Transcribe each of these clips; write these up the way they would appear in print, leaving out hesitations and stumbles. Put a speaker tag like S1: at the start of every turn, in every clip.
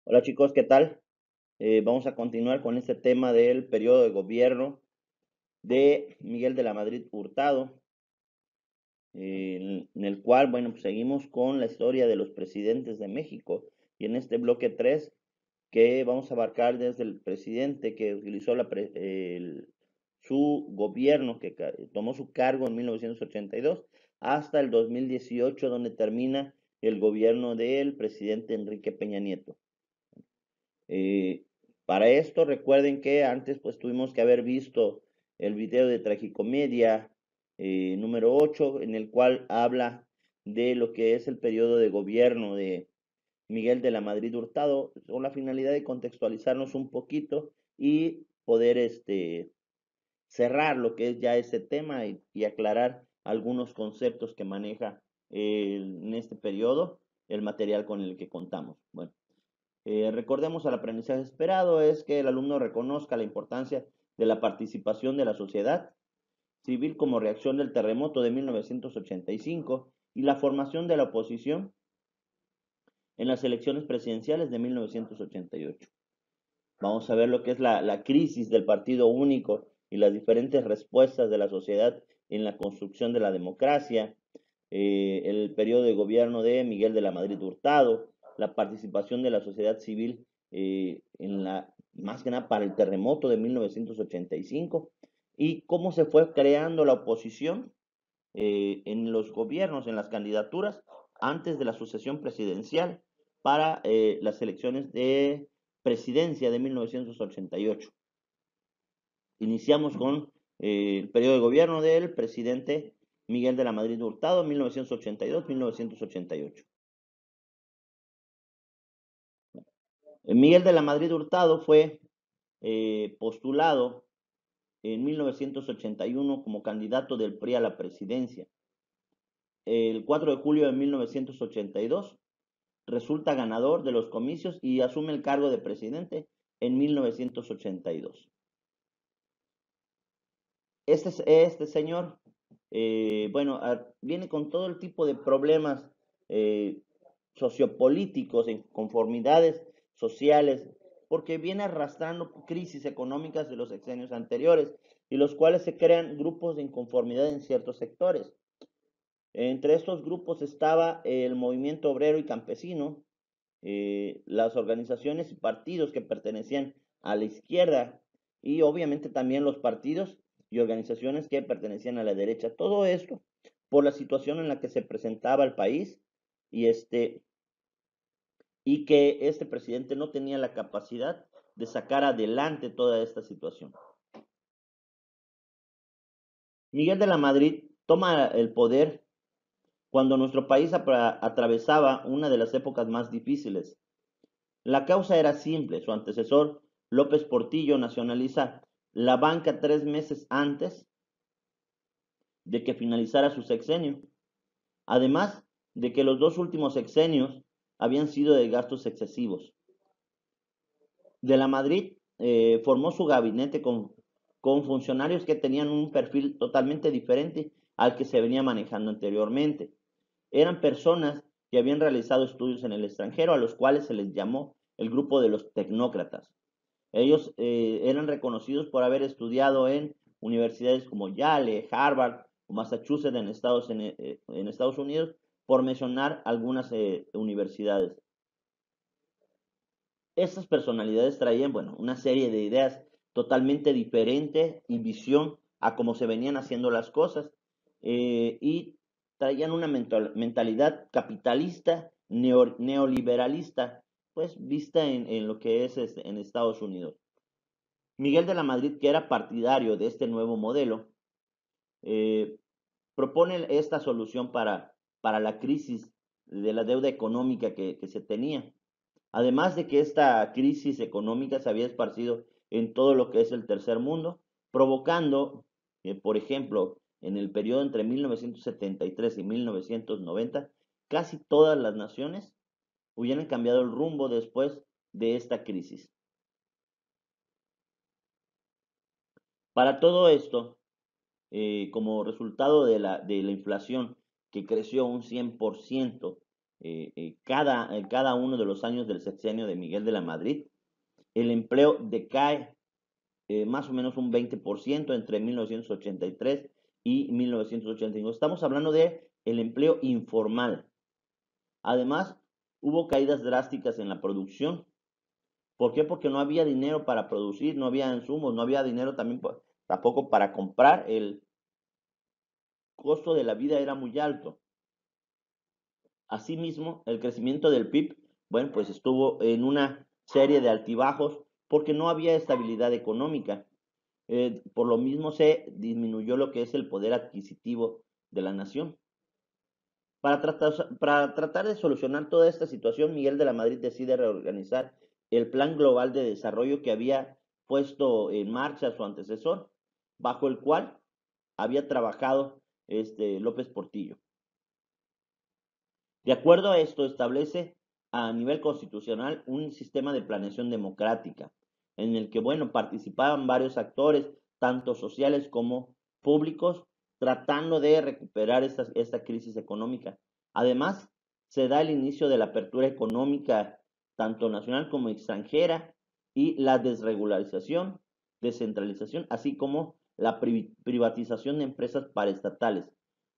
S1: Hola chicos, ¿qué tal? Vamos a continuar con este tema del periodo de gobierno de Miguel de la Madrid Hurtado, en el cual, bueno, pues seguimos con la historia de los presidentes de México. Y en este bloque 3 que vamos a abarcar desde el presidente que utilizó su gobierno, que tomó su cargo en 1982, hasta el 2018, donde termina el gobierno del presidente Enrique Peña Nieto. Eh, para esto recuerden que antes pues tuvimos que haber visto el video de Tragicomedia número 8, en el cual habla de lo que es el periodo de gobierno de Miguel de la Madrid Hurtado, con la finalidad de contextualizarnos un poquito y poder cerrar lo que es ya ese tema y aclarar algunos conceptos que maneja en este periodo el material con el que contamos. Bueno, recordemos, el aprendizaje esperado es que el alumno reconozca la importancia de la participación de la sociedad civil como reacción del terremoto de 1985 y la formación de la oposición en las elecciones presidenciales de 1988. Vamos a ver lo que es la crisis del partido único y las diferentes respuestas de la sociedad en la construcción de la democracia, el periodo de gobierno de Miguel de la Madrid Hurtado, la participación de la sociedad civil más que nada para el terremoto de 1985 y cómo se fue creando la oposición en los gobiernos, en las candidaturas antes de la sucesión presidencial para las elecciones de presidencia de 1988. Iniciamos con el periodo de gobierno del presidente Miguel de la Madrid Hurtado, 1982-1988. Miguel de la Madrid Hurtado fue postulado en 1981 como candidato del PRI a la presidencia. El 4 de julio de 1982 resulta ganador de los comicios y asume el cargo de presidente en 1982. Este señor, bueno, viene con todo el tipo de problemas eh, sociopolíticos, inconformidades sociales, porque viene arrastrando crisis económicas de los sexenios anteriores y los cuales se crean grupos de inconformidad en ciertos sectores. Entre estos grupos estaba el movimiento obrero y campesino, las organizaciones y partidos que pertenecían a la izquierda y obviamente también los partidos y organizaciones que pertenecían a la derecha. Todo esto por la situación en la que se presentaba el país y y que este presidente no tenía la capacidad de sacar adelante toda esta situación. Miguel de la Madrid toma el poder cuando nuestro país atravesaba una de las épocas más difíciles. La causa era simple: su antecesor, López Portillo, nacionaliza la banca 3 meses antes de que finalizara su sexenio, además de que los dos últimos sexenios habían sido de gastos excesivos. De la Madrid formó su gabinete con funcionarios que tenían un perfil totalmente diferente al que se venía manejando anteriormente. Eran personas que habían realizado estudios en el extranjero, a los cuales se les llamó el grupo de los tecnócratas. Ellos eran reconocidos por haber estudiado en universidades como Yale, Harvard o Massachusetts en Estados Unidos, por mencionar algunas universidades. Estas personalidades traían, bueno, una serie de ideas totalmente diferentes y visión a cómo se venían haciendo las cosas, y traían una mentalidad capitalista, neoliberalista, pues vista en lo que es en Estados Unidos. Miguel de la Madrid, que era partidario de este nuevo modelo, eh, propone esta solución para la crisis de la deuda económica que se tenía. Además de que esta crisis económica se había esparcido en todo lo que es el tercer mundo, provocando, por ejemplo, en el periodo entre 1973 y 1990, casi todas las naciones hubieran cambiado el rumbo después de esta crisis. Para todo esto, como resultado de la inflación que creció un 100% cada uno de los años del sexenio de Miguel de la Madrid, el empleo decae más o menos un 20% entre 1983 y 1985. Estamos hablando de el empleo informal. Además, hubo caídas drásticas en la producción. ¿Por qué? Porque no había dinero para producir, no había insumos, no había dinero también tampoco para comprar. El costo de la vida era muy alto. Asimismo, el crecimiento del PIB, bueno, pues estuvo en una serie de altibajos porque no había estabilidad económica. Por lo mismo se disminuyó lo que es el poder adquisitivo de la nación. Para tratar de solucionar toda esta situación, Miguel de la Madrid decide reorganizar el Plan Global de Desarrollo que había puesto en marcha su antecesor, bajo el cual había trabajado López Portillo. De acuerdo a esto, establece a nivel constitucional un sistema de planeación democrática, en el que, bueno, participaban varios actores, tanto sociales como públicos, tratando de recuperar esta crisis económica. Además, se da el inicio de la apertura económica, tanto nacional como extranjera, y la desregularización, descentralización, así como la privatización de empresas paraestatales,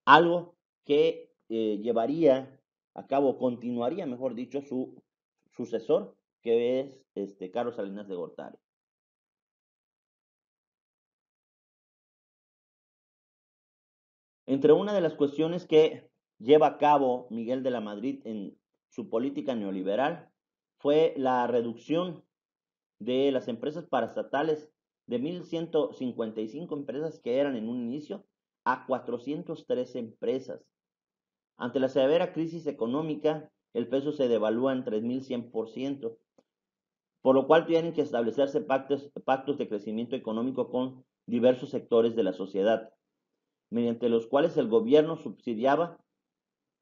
S1: algo que llevaría a cabo, continuaría, mejor dicho, su sucesor, que es Carlos Salinas de Gortari. Entre una de las cuestiones que lleva a cabo Miguel de la Madrid en su política neoliberal fue la reducción de las empresas paraestatales de 1.155 empresas que eran en un inicio a 413 empresas. Ante la severa crisis económica, el peso se devalúa en 3.100%, por lo cual tienen que establecerse pactos de crecimiento económico con diversos sectores de la sociedad, mediante los cuales el gobierno subsidiaba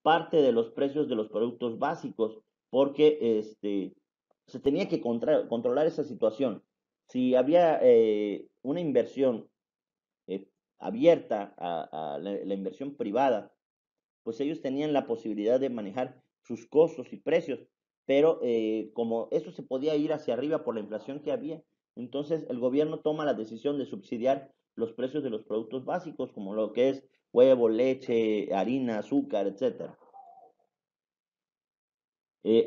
S1: parte de los precios de los productos básicos, porque se tenía que controlar esa situación. Si había una inversión eh, abierta a la inversión privada, pues ellos tenían la posibilidad de manejar sus costos y precios, pero como eso se podía ir hacia arriba por la inflación que había, entonces el gobierno toma la decisión de subsidiar los precios de los productos básicos, como lo que es huevo, leche, harina, azúcar, etcétera.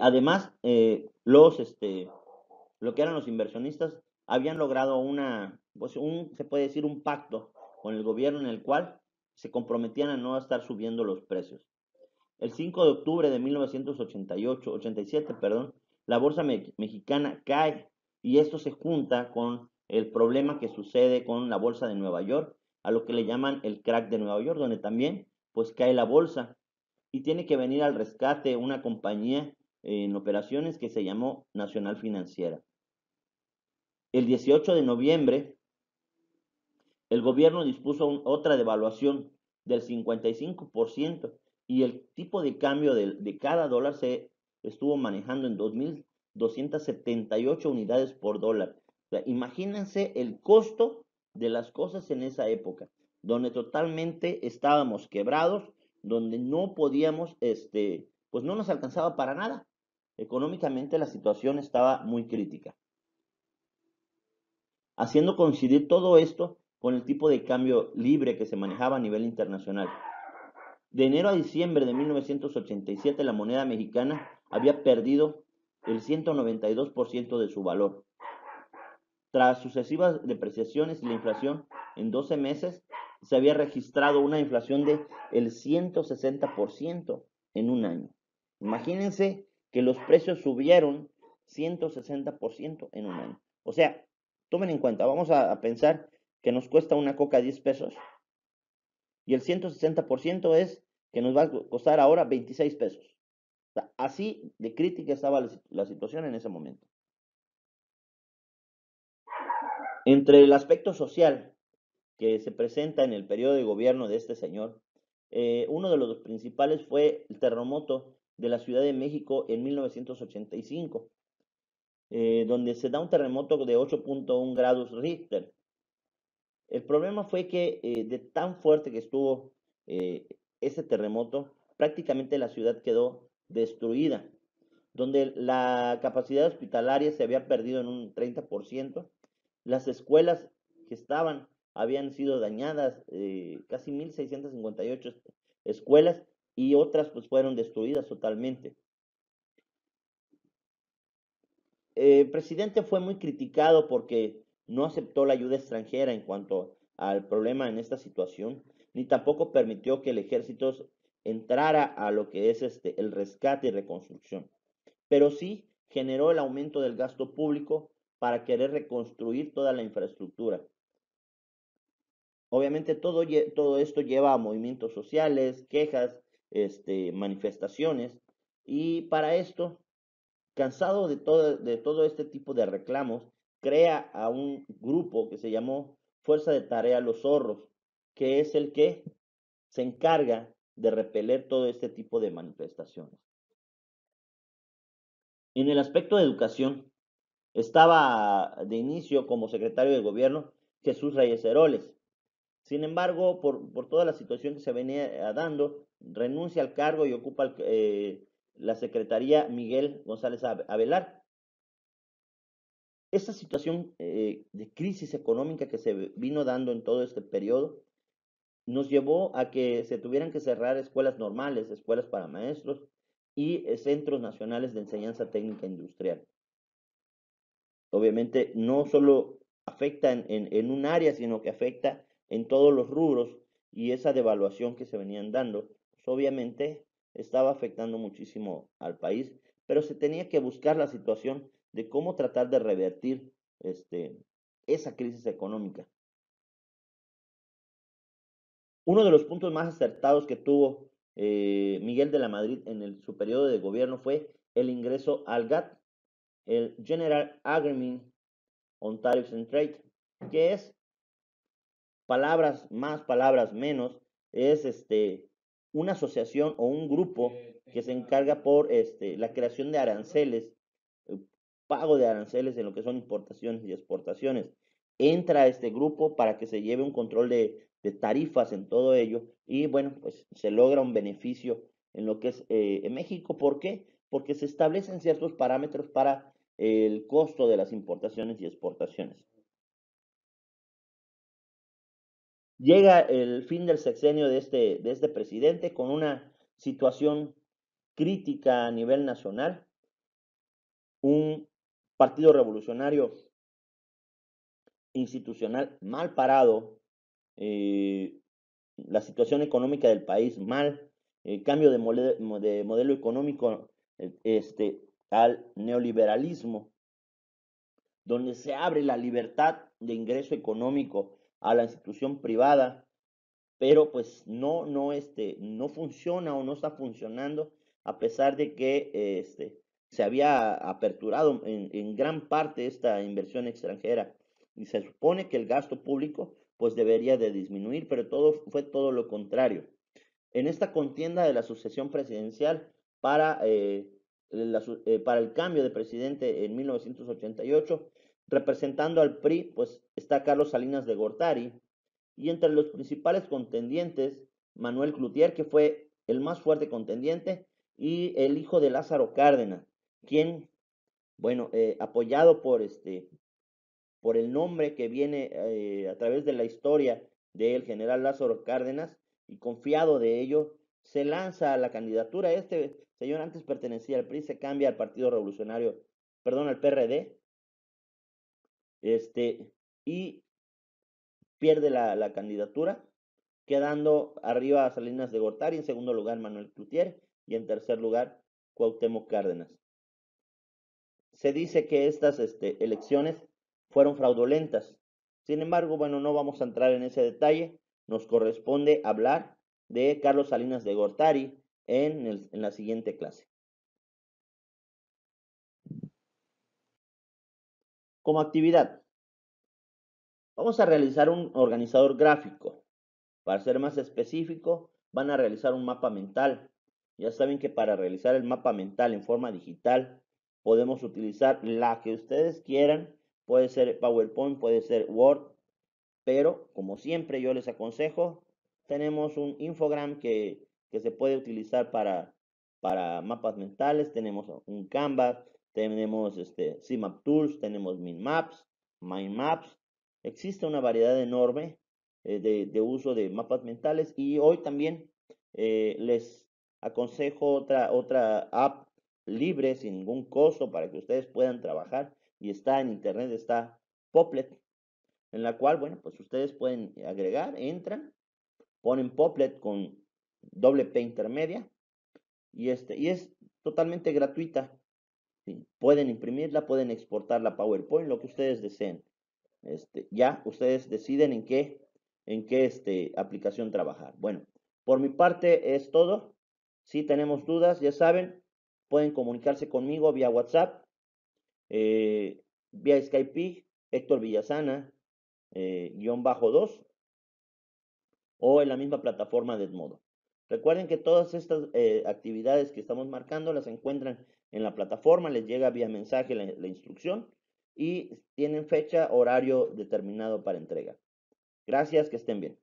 S1: Además, lo que eran los inversionistas habían logrado pues se puede decir, un pacto con el gobierno en el cual se comprometían a no estar subiendo los precios. El 5 de octubre de 1987, perdón, la bolsa mexicana cae y esto se junta con el problema que sucede con la bolsa de Nueva York, a lo que le llaman el crack de Nueva York, donde también pues cae la bolsa y tiene que venir al rescate una compañía en operaciones que se llamó Nacional Financiera. El 18 de noviembre, el gobierno dispuso otra devaluación del 55% y el tipo de cambio de cada dólar se estuvo manejando en 2.278 unidades por dólar. O sea, imagínense el costo de las cosas en esa época, donde totalmente estábamos quebrados, donde no podíamos, pues no nos alcanzaba para nada. Económicamente la situación estaba muy crítica, haciendo coincidir todo esto con el tipo de cambio libre que se manejaba a nivel internacional. De enero a diciembre de 1987 la moneda mexicana había perdido el 192% de su valor. Tras sucesivas depreciaciones y la inflación en 12 meses, se había registrado una inflación de el 160% en un año. Imagínense que los precios subieron 160% en un año. O sea, tomen en cuenta, vamos a pensar que nos cuesta una coca 10 pesos y el 160% es que nos va a costar ahora 26 pesos. O sea, así de crítica estaba la situación en ese momento. Entre el aspecto social que se presenta en el periodo de gobierno de este señor, uno de los principales fue el terremoto de la Ciudad de México en 1985, donde se da un terremoto de 8.1 grados Richter. El problema fue que de tan fuerte que estuvo ese terremoto, prácticamente la ciudad quedó destruida, donde la capacidad hospitalaria se había perdido en un 30%, las escuelas que estaban habían sido dañadas, casi 1.658 escuelas, y otras pues fueron destruidas totalmente. El presidente fue muy criticado porque no aceptó la ayuda extranjera en cuanto al problema en esta situación, ni tampoco permitió que el ejército entrara a lo que es el rescate y reconstrucción, pero sí generó el aumento del gasto público para querer reconstruir toda la infraestructura. Obviamente todo esto lleva a movimientos sociales, quejas, manifestaciones, y para esto, cansado de todo este tipo de reclamos, crea a un grupo que se llamó Fuerza de Tarea Los Zorros, que es el que se encarga de repeler todo este tipo de manifestaciones. En el aspecto de educación, estaba de inicio como secretario de gobierno Jesús Reyes Heroles. Sin embargo, por toda la situación que se venía dando, renuncia al cargo y ocupa la secretaría Miguel González Avelar. Esta situación de crisis económica que se vino dando en todo este periodo nos llevó a que se tuvieran que cerrar escuelas normales, escuelas para maestros y centros nacionales de enseñanza técnica industrial. Obviamente no solo afecta en un área, sino que afecta en todos los rubros, y esa devaluación que se venían dando, pues obviamente estaba afectando muchísimo al país, pero se tenía que buscar la situación de cómo tratar de revertir esa crisis económica. Uno de los puntos más acertados que tuvo Miguel de la Madrid su periodo de gobierno fue el ingreso al GATT, el General Agreement on Tariffs and Trade, que es palabras más, palabras menos, es una asociación o un grupo que se encarga por la creación de aranceles, el pago de aranceles en lo que son importaciones y exportaciones. Entra a este grupo para que se lleve un control de tarifas en todo ello, y bueno, pues se logra un beneficio en lo que es en México. ¿Por qué? Porque se establecen ciertos parámetros para el costo de las importaciones y exportaciones. Llega el fin del sexenio de este presidente con una situación crítica a nivel nacional, un partido revolucionario institucional mal parado, eh, la situación económica del país mal, cambio de modelo económico al neoliberalismo, donde se abre la libertad de ingreso económico a la institución privada, pero pues no funciona o no está funcionando, a pesar de que se había aperturado en gran parte esta inversión extranjera, y se supone que el gasto público pues debería de disminuir, pero fue todo lo contrario. En esta contienda de la sucesión presidencial para el cambio de presidente en 1988, representando al PRI, pues está Carlos Salinas de Gortari, y entre los principales contendientes, Manuel Cloutier, que fue el más fuerte contendiente, y el hijo de Lázaro Cárdenas, quien, bueno, apoyado por el nombre que viene a través de la historia del general Lázaro Cárdenas, y confiado de ello, se lanza a la candidatura. Este señor antes pertenecía al PRI, se cambia al Partido Revolucionario, perdón, al PRD, y pierde la candidatura, quedando arriba a Salinas de Gortari, en segundo lugar Manuel Cloutier, y en tercer lugar Cuauhtémoc Cárdenas. Se dice que estas elecciones fueron fraudulentas. Sin embargo, bueno, no vamos a entrar en ese detalle. Nos corresponde hablar de Carlos Salinas de Gortari en la siguiente clase. Como actividad, vamos a realizar un organizador gráfico. Para ser más específico, van a realizar un mapa mental. Ya saben que para realizar el mapa mental en forma digital, podemos utilizar la que ustedes quieran. Puede ser PowerPoint, puede ser Word, pero como siempre yo les aconsejo, tenemos un infogram que se puede utilizar para mapas mentales, tenemos un Canvas, tenemos CMap Tools, tenemos Minmaps, Mindmaps. Existe una variedad enorme de uso de mapas mentales, y hoy también les aconsejo otra app libre sin ningún costo para que ustedes puedan trabajar, y está en internet, está Poplet, en la cual, bueno, pues ustedes pueden agregar, entran, ponen Poplet con doble P intermedia, y es totalmente gratuita. ¿Sí? Pueden imprimirla, pueden exportar la PowerPoint, lo que ustedes deseen. Ya ustedes deciden en qué aplicación trabajar. Bueno, por mi parte es todo. Si tenemos dudas, ya saben, pueden comunicarse conmigo vía WhatsApp, vía Skype, Héctor Villasana, _2, o en la misma plataforma de Edmodo. Recuerden que todas estas actividades que estamos marcando las encuentran en la plataforma, les llega vía mensaje la instrucción, y tienen fecha, horario determinado para entrega. Gracias, que estén bien.